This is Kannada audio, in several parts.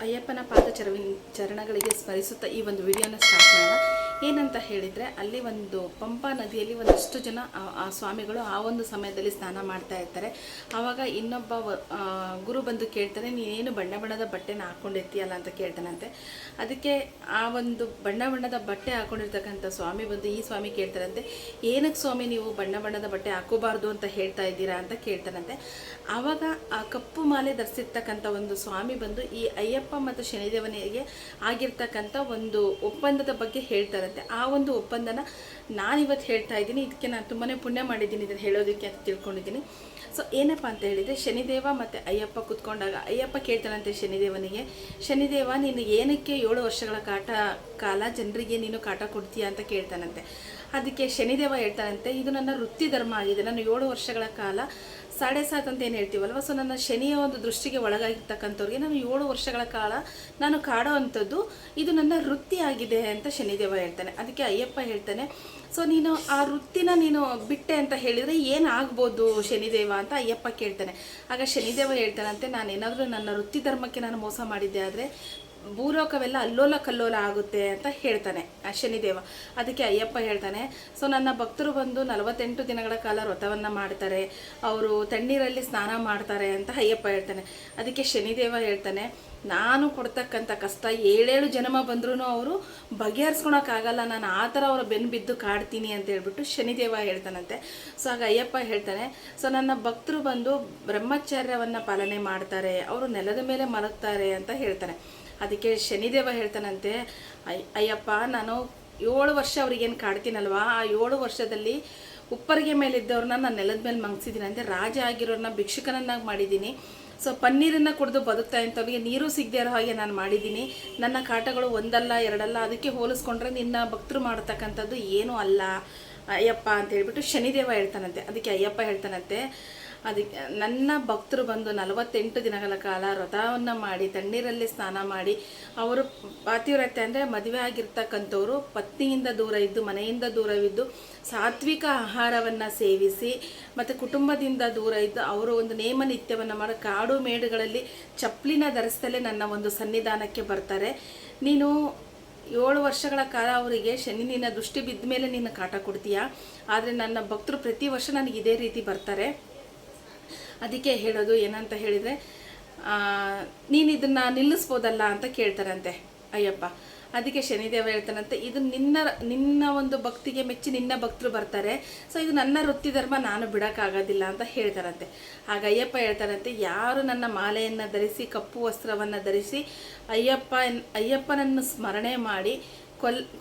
ಅಯ್ಯಪ್ಪನ ಚರಣಗಳಿಗೆ ಸ್ಮರಿಸುತ್ತಾ ಈ ಒಂದು ವಿಡಿಯೋನ ಸ್ಟಾರ್ಟ್ ಮಾಡೋಣ. ಏನಂತ ಹೇಳಿದರೆ, ಅಲ್ಲಿ ಒಂದು ಪಂಪಾ ನದಿಯಲ್ಲಿ ಒಂದಷ್ಟು ಜನ ಆ ಸ್ವಾಮಿಗಳು ಆ ಒಂದು ಸಮಯದಲ್ಲಿ ಸ್ನಾನ ಮಾಡ್ತಾ ಇರ್ತಾರೆ. ಆವಾಗ ಇನ್ನೊಬ್ಬ ಗುರು ಬಂದು ಕೇಳ್ತಾನೆ, ನೀನೇನು ಬಣ್ಣ ಬಣ್ಣದ ಬಟ್ಟೆನ ಹಾಕ್ಕೊಂಡಿರ್ತೀಯಲ್ಲ ಅಂತ ಕೇಳ್ತಾನಂತೆ. ಅದಕ್ಕೆ ಆ ಒಂದು ಬಣ್ಣ ಬಣ್ಣದ ಬಟ್ಟೆ ಹಾಕ್ಕೊಂಡಿರ್ತಕ್ಕಂಥ ಸ್ವಾಮಿ ಬಂದು ಈ ಸ್ವಾಮಿ ಕೇಳ್ತಾರಂತೆ, ಏನಕ್ಕೆ ಸ್ವಾಮಿ ನೀವು ಬಣ್ಣ ಬಣ್ಣದ ಬಟ್ಟೆ ಹಾಕೋಬಾರ್ದು ಅಂತ ಹೇಳ್ತಾ ಇದ್ದೀರಾ ಅಂತ ಕೇಳ್ತಾನಂತೆ. ಆವಾಗ ಆ ಕಪ್ಪು ಮಾಲೆ ಧರಿಸಿರ್ತಕ್ಕಂಥ ಒಂದು ಸ್ವಾಮಿ ಬಂದು ಈ ಅಯ್ಯಪ್ಪ ಮತ್ತು ಶನಿದೇವನಿಗೆ ಆಗಿರ್ತಕ್ಕಂಥ ಒಂದು ಒಪ್ಪಂದದ ಬಗ್ಗೆ ಹೇಳ್ತಾರಂತೆ. ಆ ಒಂದು ಒಪ್ಪಂದನ ನಾನಿವತ್ತು ಹೇಳ್ತಾ ಇದ್ದೀನಿ. ಇದಕ್ಕೆ ನಾನು ತುಂಬಾ ಪುಣ್ಯ ಮಾಡಿದ್ದೀನಿ ಇದನ್ನು ಹೇಳೋದಕ್ಕೆ ಅಂತ ತಿಳ್ಕೊಂಡಿದ್ದೀನಿ. ಸೊ ಏನಪ್ಪ ಅಂತ ಹೇಳಿದರೆ, ಶನಿದೇವ ಮತ್ತು ಅಯ್ಯಪ್ಪ ಕೂತ್ಕೊಂಡಾಗ ಅಯ್ಯಪ್ಪ ಕೇಳ್ತಾನಂತೆ ಶನಿದೇವನಿಗೆ, ಶನಿದೇವ ನೀನು ಏನಕ್ಕೆ 7 ವರ್ಷಗಳ ಕಾಲ ಜನರಿಗೆ ನೀನು ಕಾಟ ಕೊಡ್ತೀಯ ಅಂತ ಕೇಳ್ತಾನಂತೆ. ಅದಕ್ಕೆ ಶನಿದೇವ ಹೇಳ್ತಾನಂತೆ, ಇದು ನನ್ನ ವೃತ್ತಿ ಧರ್ಮ ಆಗಿದೆ. ನಾನು 7 ವರ್ಷಗಳ ಕಾಲ 7.5 ಅಂತ ಏನು ಹೇಳ್ತೀವಲ್ವ, ಸೊ ನನ್ನ ಶನಿಯ ಒಂದು ದೃಷ್ಟಿಗೆ ಒಳಗಾಗಿರ್ತಕ್ಕಂಥವ್ರಿಗೆ ನಾನು 7 ವರ್ಷಗಳ ಕಾಲ ನಾನು ಕಾಡೋ ಅಂಥದ್ದು ಇದು ನನ್ನ ವೃತ್ತಿ ಆಗಿದೆ ಅಂತ ಶನಿದೇವ ಹೇಳ್ತಾನೆ. ಅದಕ್ಕೆ ಅಯ್ಯಪ್ಪ ಹೇಳ್ತಾನೆ, ಸೊ ನೀನು ಆ ವೃತ್ತಿನ ನೀನು ಬಿಟ್ಟೆ ಅಂತ ಹೇಳಿದರೆ ಏನಾಗ್ಬೋದು ಶನಿದೇವ ಅಂತ ಅಯ್ಯಪ್ಪ ಕೇಳ್ತಾನೆ. ಆಗ ಶನಿದೇವ ಹೇಳ್ತಾನಂತೆ, ನಾನೇನಾದರೂ ನನ್ನ ವೃತ್ತಿ ಧರ್ಮಕ್ಕೆ ನಾನು ಮೋಸ ಮಾಡಿದ್ದೆ ಆದರೆ ಭೂಲೋಕವೆಲ್ಲ ಅಲ್ಲೋಲ ಕಲ್ಲೋಲ ಆಗುತ್ತೆ ಅಂತ ಹೇಳ್ತಾನೆ ಆ ಶನಿದೇವ. ಅದಕ್ಕೆ ಅಯ್ಯಪ್ಪ ಹೇಳ್ತಾನೆ, ಸೊ ನನ್ನ ಭಕ್ತರು ಬಂದು 48 ದಿನಗಳ ಕಾಲ ವ್ರತವನ್ನು ಮಾಡ್ತಾರೆ, ಅವರು ತಣ್ಣೀರಲ್ಲಿ ಸ್ನಾನ ಮಾಡ್ತಾರೆ ಅಂತ ಅಯ್ಯಪ್ಪ ಹೇಳ್ತಾನೆ. ಅದಕ್ಕೆ ಶನಿದೇವ ಹೇಳ್ತಾನೆ, ನಾನು ಕೊಡ್ತಕ್ಕಂಥ ಕಷ್ಟ 7 ಜನ್ಮ ಬಂದ್ರೂ ಅವರು ಬಗೆಹರಿಸ್ಕೊಳಕ್ಕಾಗಲ್ಲ, ನಾನು ಆ ಥರ ಅವರ ಬೆನ್ನು ಬಿದ್ದು ಕಾಡ್ತೀನಿ ಅಂತ ಹೇಳ್ಬಿಟ್ಟು ಶನಿದೇವ ಹೇಳ್ತಾನಂತೆ. ಸೊ ಆಗ ಅಯ್ಯಪ್ಪ ಹೇಳ್ತಾನೆ, ಸೊ ನನ್ನ ಭಕ್ತರು ಬಂದು ಬ್ರಹ್ಮಚರ್ಯವನ್ನು ಪಾಲನೆ ಮಾಡ್ತಾರೆ, ಅವರು ನೆಲದ ಮೇಲೆ ಮಲಗ್ತಾರೆ ಅಂತ ಹೇಳ್ತಾನೆ. ಅದಕ್ಕೆ ಶನಿದೇವ ಹೇಳ್ತಾನಂತೆ, ಅಯ್ಯಪ್ಪ ನಾನು 7 ವರ್ಷ ಅವ್ರಿಗೇನು ಕಾಡ್ತೀನಲ್ವಾ, ಆ 7 ವರ್ಷದಲ್ಲಿ ಉಪ್ಪರಿಗೆ ಮೇಲಿದ್ದವ್ರನ್ನ ನಾನು ನೆಲದ ಮೇಲೆ ಮಂಗಿಸಿದ್ದೀನಿ, ಅಂದರೆ ರಾಜ ಆಗಿರೋರನ್ನ ಭಿಕ್ಷುಕನನ್ನಾಗಿ ಮಾಡಿದ್ದೀನಿ. ಸೊ ಪನ್ನೀರನ್ನು ಕುಡಿದು ಬದುಕ್ತಾ ಇಂಥವ್ರಿಗೆ ನೀರು ಸಿಗದೇ ಇರೋ ಹಾಗೆ ನಾನು ಮಾಡಿದ್ದೀನಿ. ನನ್ನ ಕಾಟಗಳು 1 ಅಲ್ಲ 2 ಅಲ್ಲ, ಅದಕ್ಕೆ ಹೋಲಿಸ್ಕೊಂಡ್ರೆ ನಿನ್ನ ಭಕ್ತರು ಮಾಡತಕ್ಕಂಥದ್ದು ಏನೂ ಅಲ್ಲ ಅಯ್ಯಪ್ಪ ಅಂತ ಹೇಳ್ಬಿಟ್ಟು ಶನಿದೇವ ಹೇಳ್ತಾನಂತೆ. ಅದಕ್ಕೆ ಅಯ್ಯಪ್ಪ ಹೇಳ್ತಾನಂತೆ, ಅದಕ್ಕೆ ನನ್ನ ಭಕ್ತರು ಬಂದು 48 ದಿನಗಳ ಕಾಲ ವ್ರತವನ್ನು ಮಾಡಿ ತಣ್ಣೀರಲ್ಲಿ ಸ್ನಾನ ಮಾಡಿ ಅವರು ಪಾತಿವ್ರತ್ಯ ಅಂದರೆ ಮದುವೆ ಆಗಿರ್ತಕ್ಕಂಥವ್ರು ಪತ್ನಿಯಿಂದ ದೂರ ಇದ್ದು ಮನೆಯಿಂದ ದೂರವಿದ್ದು ಸಾತ್ವಿಕ ಆಹಾರವನ್ನು ಸೇವಿಸಿ ಮತ್ತು ಕುಟುಂಬದಿಂದ ದೂರ ಇದ್ದು ಅವರು ಒಂದು ನೇಮ ನಿತ್ಯವನ್ನು ಮಾಡಿ ಕಾಡು ಮೇಡುಗಳಲ್ಲಿ ಚಪ್ಪಲಿನ ಧರಿಸ್ತಲೇ ನನ್ನ ಒಂದು ಸನ್ನಿಧಾನಕ್ಕೆ ಬರ್ತಾರೆ. ನೀನು 7 ವರ್ಷಗಳ ಕಾಲ ಅವರಿಗೆ ಶನಿ ನಿನ್ನ ದೃಷ್ಟಿ ಬಿದ್ದ ಮೇಲೆ ನೀನು ಕಾಟ ಕೊಡ್ತೀಯಾ, ಆದರೆ ನನ್ನ ಭಕ್ತರು ಪ್ರತಿ ವರ್ಷ ನನಗೆ ಇದೇ ರೀತಿ ಬರ್ತಾರೆ. ಅದಕ್ಕೆ ಹೇಳೋದು ಏನಂತ ಹೇಳಿದರೆ, ನೀನು ಇದನ್ನು ನಿಲ್ಲಿಸ್ಬೋದಲ್ಲ ಅಂತ ಕೇಳ್ತಾರಂತೆ ಅಯ್ಯಪ್ಪ. ಅದಕ್ಕೆ ಶನಿದೇವ ಹೇಳ್ತಾನಂತೆ, ಇದು ನಿನ್ನ ಒಂದು ಭಕ್ತಿಗೆ ಮೆಚ್ಚಿ ನಿನ್ನ ಭಕ್ತರು ಬರ್ತಾರೆ, ಸೊ ಇದು ನನ್ನ ವೃತ್ತಿ ಧರ್ಮ, ನಾನು ಬಿಡೋಕ್ಕಾಗೋದಿಲ್ಲ ಅಂತ ಹೇಳ್ತಾರಂತೆ. ಆಗ ಅಯ್ಯಪ್ಪ ಹೇಳ್ತಾರಂತೆ, ಯಾರು ನನ್ನ ಮಾಲೆಯನ್ನು ಧರಿಸಿ ಕಪ್ಪು ವಸ್ತ್ರವನ್ನು ಧರಿಸಿ ಅಯ್ಯಪ್ಪನನ್ನು ಸ್ಮರಣೆ ಮಾಡಿ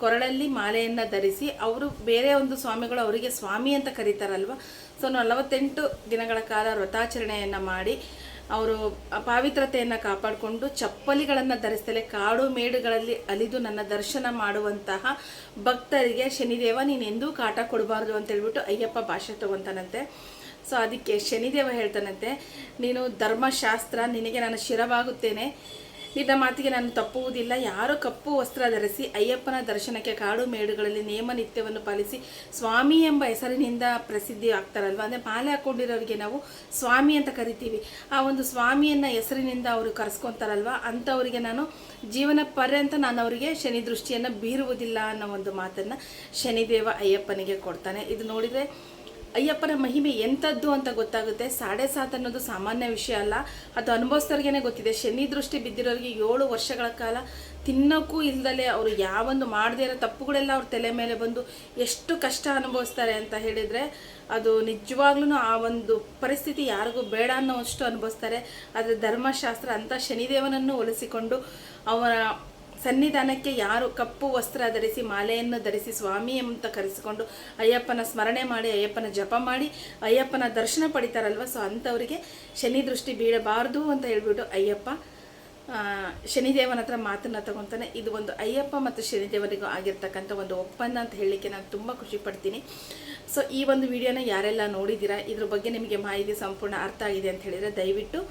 ಕೊರಳಲ್ಲಿ ಮಾಲೆಯನ್ನು ಧರಿಸಿ ಅವರು ಬೇರೆ ಒಂದು ಸ್ವಾಮಿಗಳು ಅವರಿಗೆ ಸ್ವಾಮಿ ಅಂತ ಕರೀತಾರಲ್ವ, ಸೊ 48 ದಿನಗಳ ಕಾಲ ವ್ರತಾಚರಣೆಯನ್ನು ಮಾಡಿ ಅವರು ಪಾವಿತ್ರತೆಯನ್ನು ಕಾಪಾಡಿಕೊಂಡು ಚಪ್ಪಲಿಗಳನ್ನು ಧರಿಸ್ತಲೇ ಕಾಡು ಮೇಡುಗಳಲ್ಲಿ ಅಲಿದು ನನ್ನ ದರ್ಶನ ಮಾಡುವಂತಹ ಭಕ್ತರಿಗೆ ಶನಿದೇವ ನೀನೆಂದೂ ಕಾಟ ಕೊಡಬಾರ್ದು ಅಂತೇಳ್ಬಿಟ್ಟು ಅಯ್ಯಪ್ಪ ಭಾಷೆ ತಗೊತಾನಂತೆ. ಸೊ ಅದಕ್ಕೆ ಶನಿದೇವ ಹೇಳ್ತಾನಂತೆ, ನೀನು ಧರ್ಮಶಾಸ್ತ್ರ ನಿನಗೆ ನಾನು ಶಿರವಾಗುತ್ತೇನೆ, ನಿನ್ನ ಮಾತಿಗೆ ನಾನು ತಪ್ಪುವುದಿಲ್ಲ. ಯಾರು ಕಪ್ಪು ವಸ್ತ್ರ ಧರಿಸಿ ಅಯ್ಯಪ್ಪನ ದರ್ಶನಕ್ಕೆ ಕಾಡು ಮೇಡುಗಳಲ್ಲಿ ನೇಮ ನಿತ್ಯವನ್ನು ಪಾಲಿಸಿ ಸ್ವಾಮಿ ಎಂಬ ಹೆಸರಿನಿಂದ ಪ್ರಸಿದ್ಧಿ ಆಗ್ತಾರಲ್ವ, ಅಂದರೆ ಮಾಲೆ ಹಾಕ್ಕೊಂಡಿರೋರಿಗೆ ನಾವು ಸ್ವಾಮಿ ಅಂತ ಕರಿತೀವಿ. ಆ ಒಂದು ಸ್ವಾಮಿಯನ್ನು ಹೆಸರಿನಿಂದ ಅವರು ಕರೆಸ್ಕೊತಾರಲ್ವ, ಅಂಥವರಿಗೆ ನಾನು ಜೀವನ ಪರ್ಯಂತ ನಾನು ಅವರಿಗೆ ಶನಿ ದೃಷ್ಟಿಯನ್ನು ಬೀರುವುದಿಲ್ಲ ಅನ್ನೋ ಒಂದು ಮಾತನ್ನು ಶನಿದೇವ ಅಯ್ಯಪ್ಪನಿಗೆ ಕೊಡ್ತಾನೆ. ಇದು ನೋಡಿದರೆ ಅಯ್ಯಪ್ಪನ ಮಹಿಮೆ ಎಂಥದ್ದು ಅಂತ ಗೊತ್ತಾಗುತ್ತೆ. 7.5 ಅನ್ನೋದು ಸಾಮಾನ್ಯ ವಿಷಯ ಅಲ್ಲ, ಅದು ಅನುಭವಿಸ್ದವ್ರಿಗೇ ಗೊತ್ತಿದೆ. ಶನಿ ದೃಷ್ಟಿ ಬಿದ್ದಿರೋರಿಗೆ 7 ವರ್ಷಗಳ ಕಾಲ ತಿನ್ನೋಕ್ಕೂ ಇಲ್ದಲೆ ಅವರು ಯಾವೊಂದು ಮಾಡದೇ ಇರೋ ತಪ್ಪುಗಳೆಲ್ಲ ಅವ್ರ ತಲೆ ಮೇಲೆ ಬಂದು ಎಷ್ಟು ಕಷ್ಟ ಅನುಭವಿಸ್ತಾರೆ ಅಂತ ಹೇಳಿದರೆ ಅದು ನಿಜವಾಗ್ಲೂ ಆ ಒಂದು ಪರಿಸ್ಥಿತಿ ಯಾರಿಗೂ ಬೇಡ ಅನ್ನೋಷ್ಟು ಅನುಭವಿಸ್ತಾರೆ. ಆದರೆ ಧರ್ಮಶಾಸ್ತ್ರ ಅಂತ ಶನಿದೇವನನ್ನು ಹೋಲಿಸಿಕೊಂಡು ಅವರ ಸನ್ನಿಧಾನಕ್ಕೆ ಯಾರು ಕಪ್ಪು ವಸ್ತ್ರ ಧರಿಸಿ ಮಾಲೆಯನ್ನು ಧರಿಸಿ ಸ್ವಾಮಿ ಅಂತ ಕರೆಸಿಕೊಂಡು ಅಯ್ಯಪ್ಪನ ಸ್ಮರಣೆ ಮಾಡಿ ಅಯ್ಯಪ್ಪನ ಜಪ ಮಾಡಿ ಅಯ್ಯಪ್ಪನ ದರ್ಶನ ಪಡಿತಾರಲ್ವ, ಸೊ ಅಂಥವರಿಗೆ ಶನಿ ದೃಷ್ಟಿ ಬೀಳಬಾರ್ದು ಅಂತ ಹೇಳ್ಬಿಟ್ಟು ಅಯ್ಯಪ್ಪ ಶನಿದೇವನ ಹತ್ರ ಮಾತನ್ನು ತಗೊತಾನೆ. ಇದು ಒಂದು ಅಯ್ಯಪ್ಪ ಮತ್ತು ಶನಿದೇವರಿಗೂ ಆಗಿರ್ತಕ್ಕಂಥ ಒಂದು ಒಪ್ಪಂದ ಅಂತ ಹೇಳಲಿಕ್ಕೆ ನಾನು ತುಂಬ ಖುಷಿ ಪಡ್ತೀನಿ. ಸೊ ಈ ಒಂದು ವಿಡಿಯೋನ ಯಾರೆಲ್ಲ ನೋಡಿದ್ದೀರಾ, ಇದ್ರ ಬಗ್ಗೆ ನಿಮಗೆ ಮಾಹಿತಿ ಸಂಪೂರ್ಣ ಅರ್ಥ ಆಗಿದೆ ಅಂತ ಹೇಳಿದರೆ ದಯವಿಟ್ಟು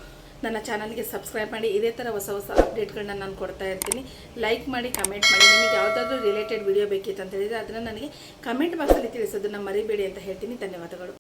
ನನ್ನ ಚಾನಲ್ಗೆ ಸಬ್ಸ್ಕ್ರೈಬ್ ಮಾಡಿ. ಇದೇ ಥರ ಹೊಸ ಅಪ್ಡೇಟ್ಗಳನ್ನ ನಾನು ಕೊಡ್ತಾ ಇರ್ತೀನಿ. ಲೈಕ್ ಮಾಡಿ, ಕಮೆಂಟ್ ಮಾಡಿ. ನಿಮಗೆ ಯಾವುದಾದ್ರೂ ರಿಲೇಟೆಡ್ ವಿಡಿಯೋ ಬೇಕಿತ್ತು ಅಂತ ಹೇಳಿದರೆ ಅದನ್ನು ನನಗೆ ಕಮೆಂಟ್ ಬಾಕ್ಸಲ್ಲಿ ತಿಳಿಸೋದನ್ನು ಮರಿಬೇಡಿ ಅಂತ ಹೇಳ್ತೀನಿ. ಧನ್ಯವಾದಗಳು.